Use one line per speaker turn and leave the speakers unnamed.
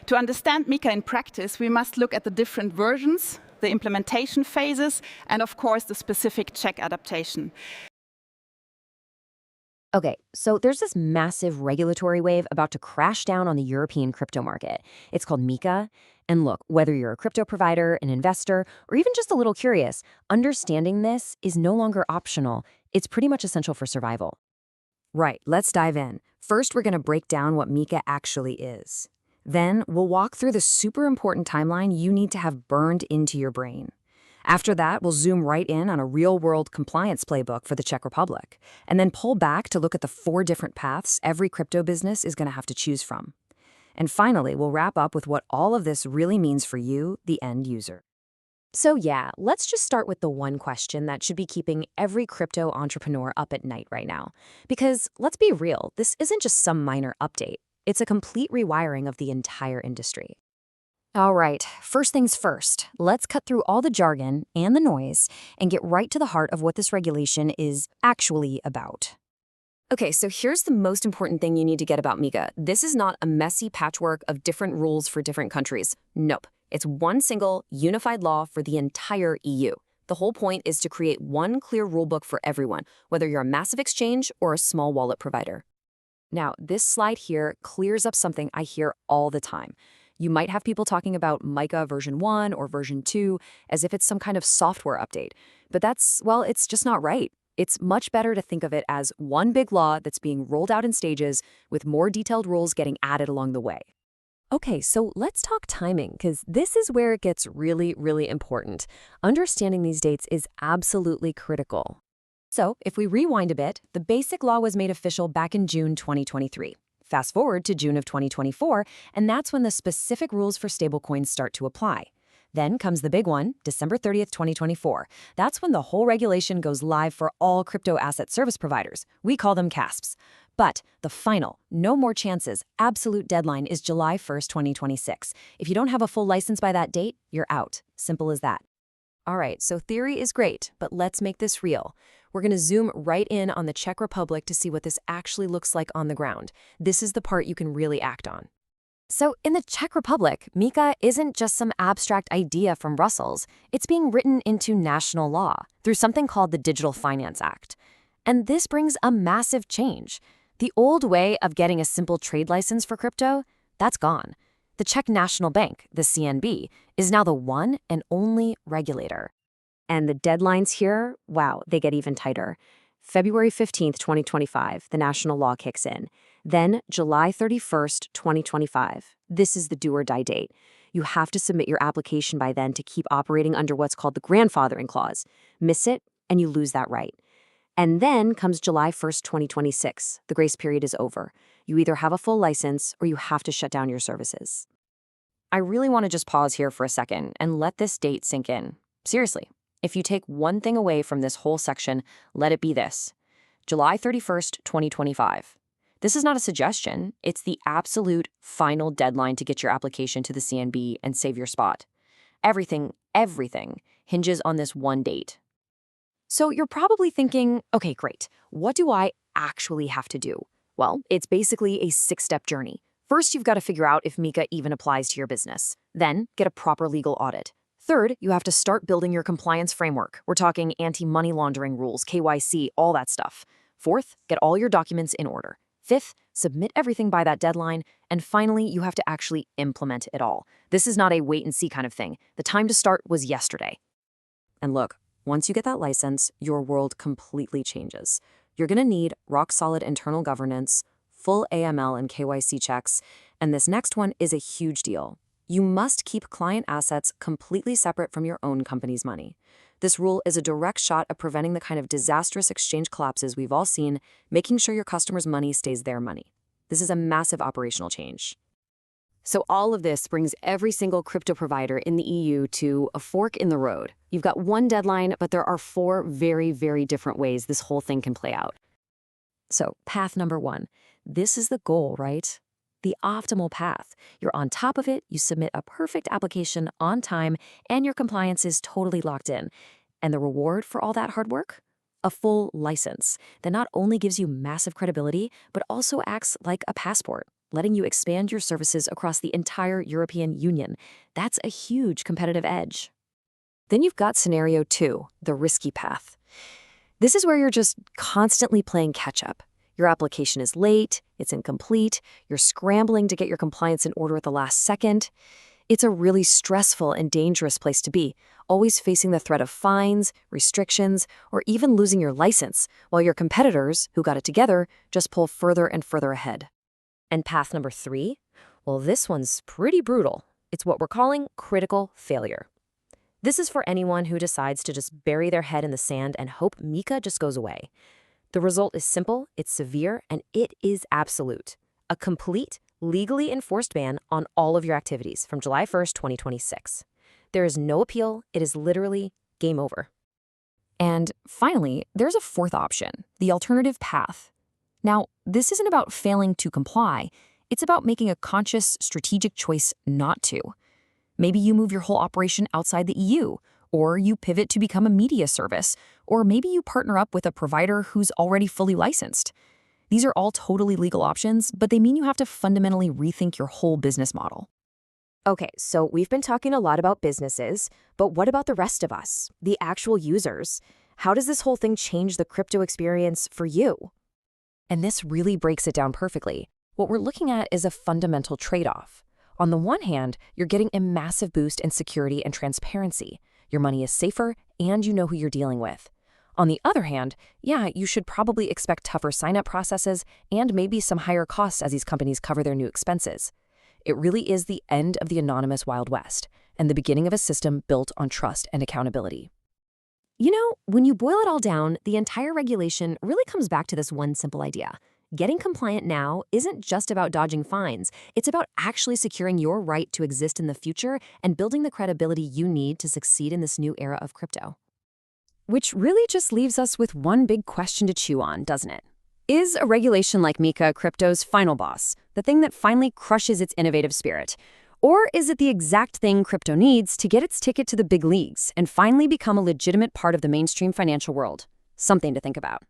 To understand MiCA in practice, we must look at the different versions, the implementation phases, and of course the specific Czech adaptation.
Okay, so there's this massive regulatory wave about to crash down on the European crypto market. It's called MiCA. And look, whether you're a crypto provider, an investor, or even just a little curious, understanding this is no longer optional. It's pretty much essential for survival.
Right, let's dive in. First, we're going to break down what MiCA actually is. Then, we'll walk through the super important timeline you need to have burned into your brain. After that, we'll zoom right in on a real-world compliance playbook for the Czech Republic, and then pull back to look at the 4 different paths every crypto business is going to have to choose from. And finally, we'll wrap up with what all of this really means for you, the end user.
So yeah, let's just start with the one question that should be keeping every crypto entrepreneur up at night right now. Because let's be real, this isn't just some minor update. It's a complete rewiring of the entire industry. All right, first things first, let's cut through all the jargon and the noise and get right to the heart of what this regulation is actually about.
Okay, so here's the most important thing you need to get about MiCA. This is not a messy patchwork of different rules for different countries. Nope, it's one single, unified law for the entire EU. The whole point is to create one clear rulebook for everyone, whether you're a massive exchange or a small wallet provider. Now, this slide here clears up something I hear all the time. You might have people talking about MiCA version 1 or version 2 as if it's some kind of software update. But well, it's just not right. It's much better to think of it as one big law that's being rolled out in stages with more detailed rules getting added along the way.
Okay, so let's talk timing, because this is where it gets really, really important. Understanding these dates is absolutely critical. So, if we rewind a bit, the basic law was made official back in June 2023. Fast forward to June of 2024, and that's when the specific rules for stablecoins start to apply. Then comes the big one, December 30th, 2024. That's when the whole regulation goes live for all crypto asset service providers. We call them CASPs. But the final, no more chances, absolute deadline is July 1st, 2026. If you don't have a full license by that date, you're out. Simple as that. All right, so theory is great, but let's make this real. We're going to zoom right in on the Czech Republic to see what this actually looks like on the ground. This is the part you can really act on. So in the Czech Republic, MiCA isn't just some abstract idea from Brussels. It's being written into national law through something called the Digital Finance Act. And this brings a massive change. The old way of getting a simple trade license for crypto, that's gone. The Czech National Bank, the CNB, is now the one and only regulator. And the deadlines here, wow, they get even tighter. February 15th, 2025, the national law kicks in. Then July 31st, 2025. This is the do or die date. You have to submit your application by then to keep operating under what's called the grandfathering clause. Miss it, and you lose that right. And then comes July 1st, 2026. The grace period is over. You either have a full license or you have to shut down your services. I really want to just pause here for a second and let this date sink in. Seriously. If you take one thing away from this whole section, let it be this. July 31st, 2025. This is not a suggestion. It's the absolute final deadline to get your application to the CNB and save your spot. Everything hinges on this one date. So you're probably thinking, okay, great. What do I actually have to do? Well, it's basically a 6-step journey. First, you've got to figure out if MiCA even applies to your business. Then, get a proper legal audit. Third, you have to start building your compliance framework. We're talking anti-money laundering rules, KYC, all that stuff. Fourth, get all your documents in order. Fifth, submit everything by that deadline. And finally, you have to actually implement it all. This is not a wait-and-see kind of thing. The time to start was yesterday. And look, once you get that license, your world completely changes. You're going to need rock-solid internal governance, full AML and KYC checks, and this next one is a huge deal. You must keep client assets completely separate from your own company's money. This rule is a direct shot at preventing the kind of disastrous exchange collapses we've all seen, making sure your customers' money stays their money. This is a massive operational change. So all of this brings every single crypto provider in the EU to a fork in the road. You've got one deadline, but there are 4 very, very different ways this whole thing can play out. So path number 1. This is the goal, right? The optimal path. You're on top of it, you submit a perfect application on time, and your compliance is totally locked in. And the reward for all that hard work? A full license that not only gives you massive credibility, but also acts like a passport. letting you expand your services across the entire European Union. That's a huge competitive edge. Then you've got scenario 2, the risky path. This is where you're just constantly playing catch-up. Your application is late, it's incomplete, you're scrambling to get your compliance in order at the last second. It's a really stressful and dangerous place to be, always facing the threat of fines, restrictions, or even losing your license, while your competitors, who got it together, just pull further and further ahead. And path number 3? Well, this one's pretty brutal. It's what we're calling critical failure. This is for anyone who decides to just bury their head in the sand and hope MiCA just goes away. The result is simple, it's severe, and it is absolute. A complete, legally enforced ban on all of your activities from July 1st, 2026. There is no appeal. It is literally game over.
And finally, there's a fourth option, the alternative path. Now, this isn't about failing to comply. It's about making a conscious, strategic choice not to. Maybe you move your whole operation outside the EU, or you pivot to become a media service, or maybe you partner up with a provider who's already fully licensed. These are all totally legal options, but they mean you have to fundamentally rethink your whole business model.
Okay, so we've been talking a lot about businesses, but what about the rest of us, the actual users? How does this whole thing change the crypto experience for you? And this really breaks it down perfectly. What we're looking at is a fundamental trade-off. On the one hand, you're getting a massive boost in security and transparency. Your money is safer, and you know who you're dealing with. On the other hand, yeah, you should probably expect tougher sign-up processes and maybe some higher costs as these companies cover their new expenses. It really is the end of the anonymous Wild West and the beginning of a system built on trust and accountability.
You know, when you boil it all down, the entire regulation really comes back to this one simple idea. Getting compliant now isn't just about dodging fines. It's about actually securing your right to exist in the future and building the credibility you need to succeed in this new era of crypto.
Which really just leaves us with one big question to chew on, doesn't it? Is a regulation like MiCA crypto's final boss, the thing that finally crushes its innovative spirit? Or is it the exact thing crypto needs to get its ticket to the big leagues and finally become a legitimate part of the mainstream financial world? Something to think about.